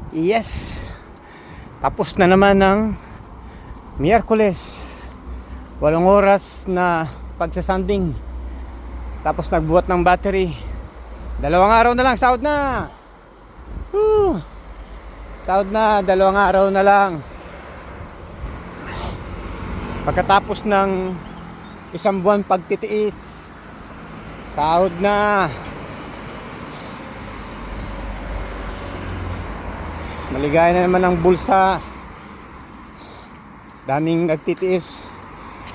Yes, tapos na naman ng Miyerkules. 8 oras na pagsasanding. Tapos nagbuhat ng battery. 2 araw na lang, sahod na. Woo! Sahod na, 2 araw na lang. Pagkatapos ng 1 buwan pagtitiis, sahod na. Maligaya na naman ang bulsa. Daming nagtitiis.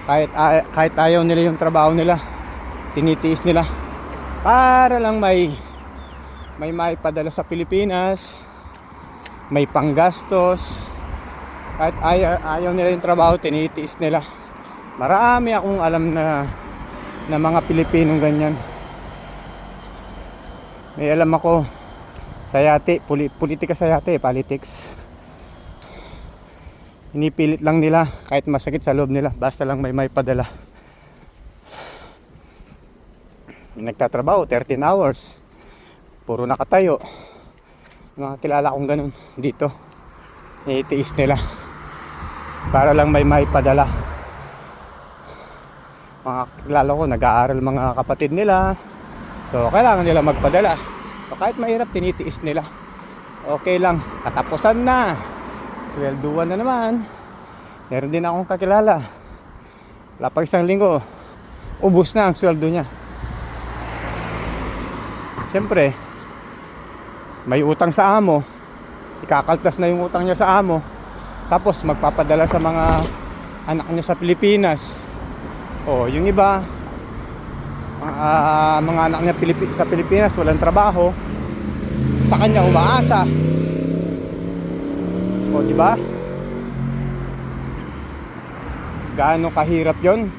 Kahit ayaw nila yung trabaho nila, tinitiis nila para lang may maipadala sa Pilipinas, may panggastos. Kahit ayaw nila yung trabaho, tinitiis nila. Marami akong alam na mga Pilipinong ganyan. May alam ako sa yate, politika sa yate, politics. Inipilit lang nila kahit masakit sa loob nila, basta lang may padala. Nagtatrabaho 13 hours, puro nakatayo. Mga kilala kong ganun dito, itiis nila para lang may padala. Mga kilala ko nag-aaral, mga kapatid nila, so kailangan nila magpadala. So kahit mahirap, tinitiis nila. Okay lang, katapusan na, swelduan na naman. Meron din akong kakilala, wala pa 1 linggo, ubos na ang sweldo niya. Siyempre, may utang sa amo, ikakaltas na yung utang niya sa amo, tapos magpapadala sa mga anak niya sa Pilipinas. O yung iba, mga anak niya sa Pilipinas walang trabaho, sa kanya umaasa. O di ba? Gaano kahirap 'yon?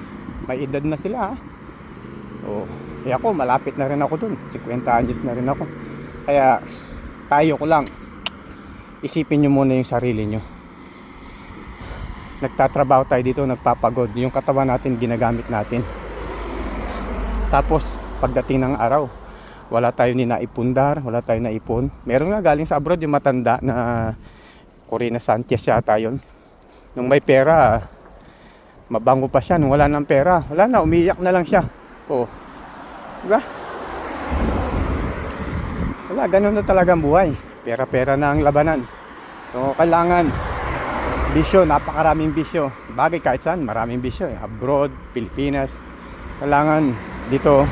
May edad na sila, ha? O, ako malapit na rin ako dun, 50 anyos na rin ako. Kaya payo ko lang, isipin nyo muna yung sarili nyo. Nagtatrabaho tayo dito, nagpapagod, yung katawan natin ginagamit natin. Tapos pagdating ng araw, wala tayo ni naipundar, wala tayo naipon. Meron nga galing sa abroad, yung matanda na Corina Sanchez yata yun. Nung may pera, mabango pa siya. Nung wala ng pera, wala na, umiyak na lang siya. Oh, diba? Wala, ganun na talagang buhay. Pera-pera na ang labanan. So kailangan bisyo, napakaraming bisyo. Bagay kahit saan, maraming bisyo eh. Abroad, Pilipinas. Kailangan dito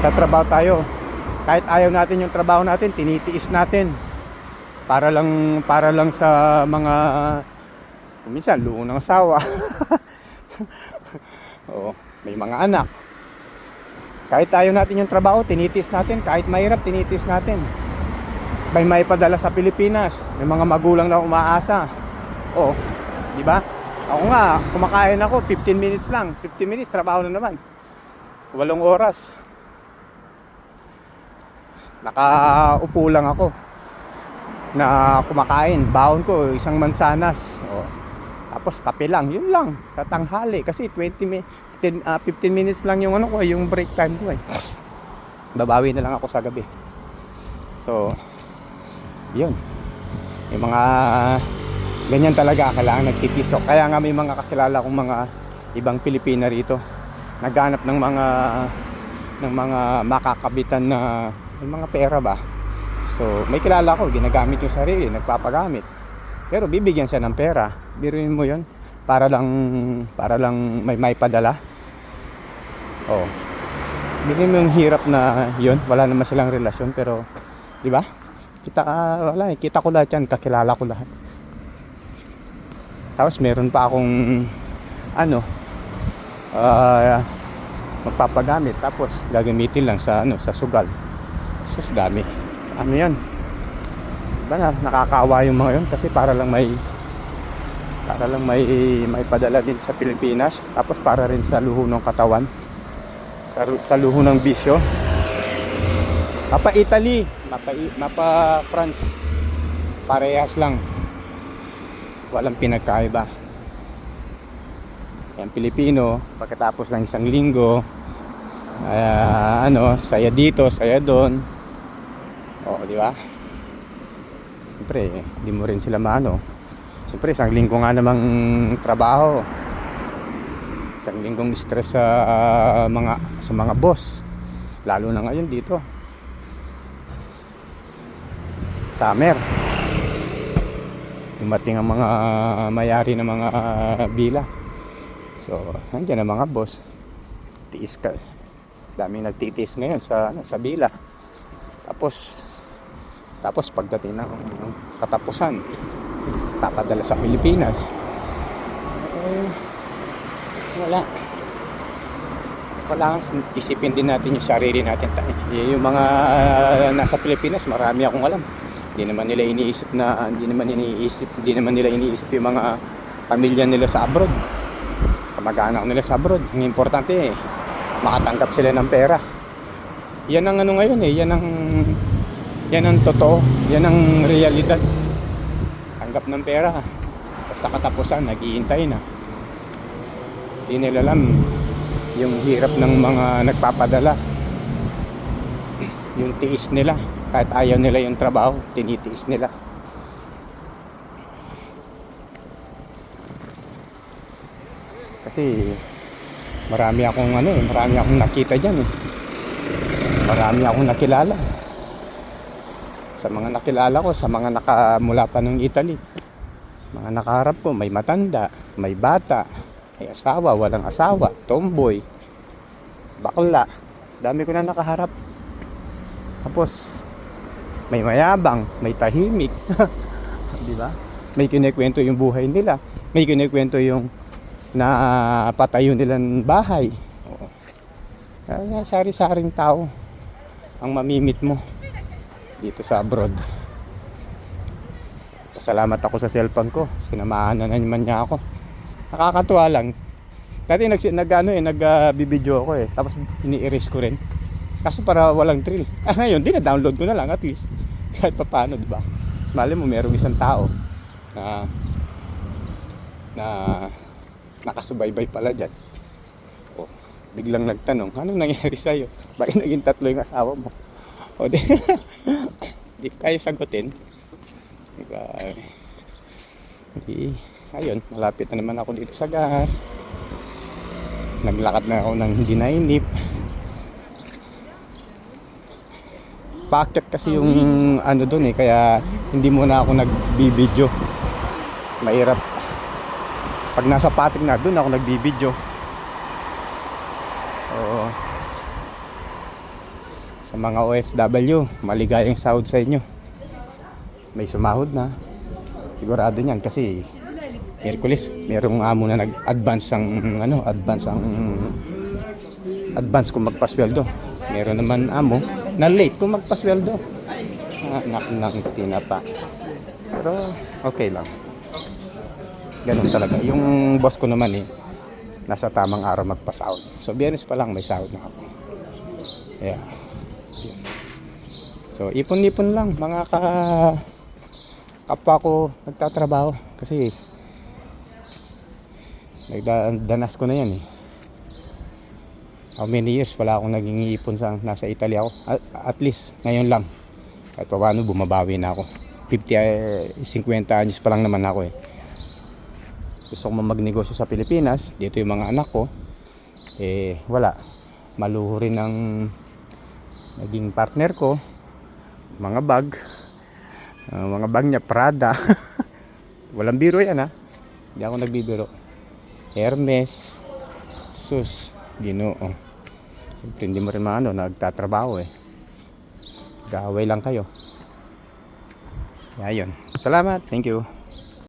tatrabaho tayo. Kahit ayaw natin yung trabaho natin, tinitiis natin. Para lang sa mga minsan luho ng asawa. Oo, may mga anak. Kahit ayaw natin yung trabaho, tinitiis natin. Kahit mahirap, tinitiis natin. May maipadala sa Pilipinas, may mga magulang na umaasa. Oh, di ba? Ako nga, kumakain ako 15 minutes lang. 15 minutes trabaho na naman. 8 oras. Nakaupo lang ako na kumakain. Baon ko 1 mansanas. Oh. Tapos kape lang, yun lang sa tanghali kasi 15 minutes lang yung yung break time ko eh. Babawi na lang ako sa gabi. So, yun. Yung mga ganyan talaga, kailangan nagtitiso. Kaya nga may mga kakilala kong mga ibang Pilipina rito, naghanap ng mga makakabitan na may mga pera ba. So, may kilala ko, ginagamit yung sarili, nagpapagamit. Pero bibigyan siya ng pera. Biruin mo yun, para lang may padala. Oh. Biruin mo yung hirap na yun. Wala naman silang relasyon, pero di ba? Kita ko lahat yan, kakilala ko lahat. Tapos meron pa akong magpapagamit, tapos gagamitin lang sa sa sugal. Sus, dami. Ano yan? Diba na, nakakaawa yung mga yun kasi para lang may padala din sa Pilipinas, tapos para rin sa luho ng katawan, sa luho ng bisyo. Mapa Italy, mapa France, parehas lang, walang pinagkaiba. Yung Pilipino, pagkatapos ng 1 linggo, saya dito, saya doon. O, di ba? Siyempre, hindi mo rin sila maano. Siyempre, isang linggo nga namang trabaho. Isang linggong stress sa mga boss. Lalo na ngayon dito. Summer. Dumating ang mga mayari ng mga bila. So, nandiyan ang mga boss. Tiis ka. Daming nagtitiis ngayon sa bila. Tapos pagdating ng katapusan, papadala sa Pilipinas. Wala. Isipin din natin yung sarili natin. Yung mga nasa Pilipinas, marami akong alam. Hindi naman nila iniisip yung mga pamilya nila sa abroad. Kamag-anak nila sa abroad. Ang importante makatanggap sila ng pera. Yan ang ano ngayon yan ang totoo, yan ang realidad. Tanggap ng pera, basta katapusan, naghihintay na. Hindi nila alam yung hirap ng mga nagpapadala, yung tiis nila. Kahit ayaw nila yung trabaho, tinitiis nila. Kasi marami akong nakita dyan marami akong nakilala. Sa mga nakilala ko, sa mga nakamula pa ng Italy, mga nakaharap ko, may matanda, may bata, may asawa, walang asawa, tomboy, bakla. Dami ko na nakaharap. Tapos may mayabang, may tahimik. Di ba? May kinikwento yung buhay nila, may kinikwento yung napatayo nilang bahay. Sari-saring tao ang mamimit mo dito sa abroad. Pasalamat ako sa cellphone ko. Sinamahan na naman niya ako. Nakakatuwa lang. Dati nag-video ako tapos ini-erase ko rin. Kaso para walang thrill. Ngayon, dina-download ko na lang at least. Kahit pa paano, di ba? Mali mo, merong isang tao na nakasubaybay pala dyan. Biglang nagtanong, anong nangyari sa'yo? Bakit naging 3 yung asawa mo? Di kayo sagutin. Ayun, malapit na naman ako dito sa GAR. Naglakad na ako ng hindi nainip. Paakyat kasi yung doon kaya hindi muna ako nagbibideo. Mahirap. Pag nasa pating na doon ako nagbibideo. So, sa mga OFW, maligayang sahod sa inyo. May sumahod na. Sigurado niyan kasi Miyerkules, merong amo na nag-advance kung magpasweldo. Meron naman amo na late kung magpasweldo. Anak ng tinapa. Pero okay lang. Ganun talaga. Yung boss ko naman nasa tamang araw magpasahod. So Biyernes pa lang may sahod na ako. Yeah. So ipon-ipon lang mga kapwa ko nagtatrabaho kasi nagdanas ko na yan How many years wala akong naging ipon sa nasa Italy ako. At least ngayon lang. Kahit paano bumabawi na ako. 50 anyos pa lang naman ako Gusto ko magnegosyo sa Pilipinas. Dito yung mga anak ko. Wala. Maluho rin ang naging partner ko. Mga bag niya Prada. Walang biro yan Hindi ako nagbibiro. Hermes, Sus, Ginoo. Siyempre hindi mo rin nagtatrabaho Gaway lang kayo. Ayun. Salamat. Thank you.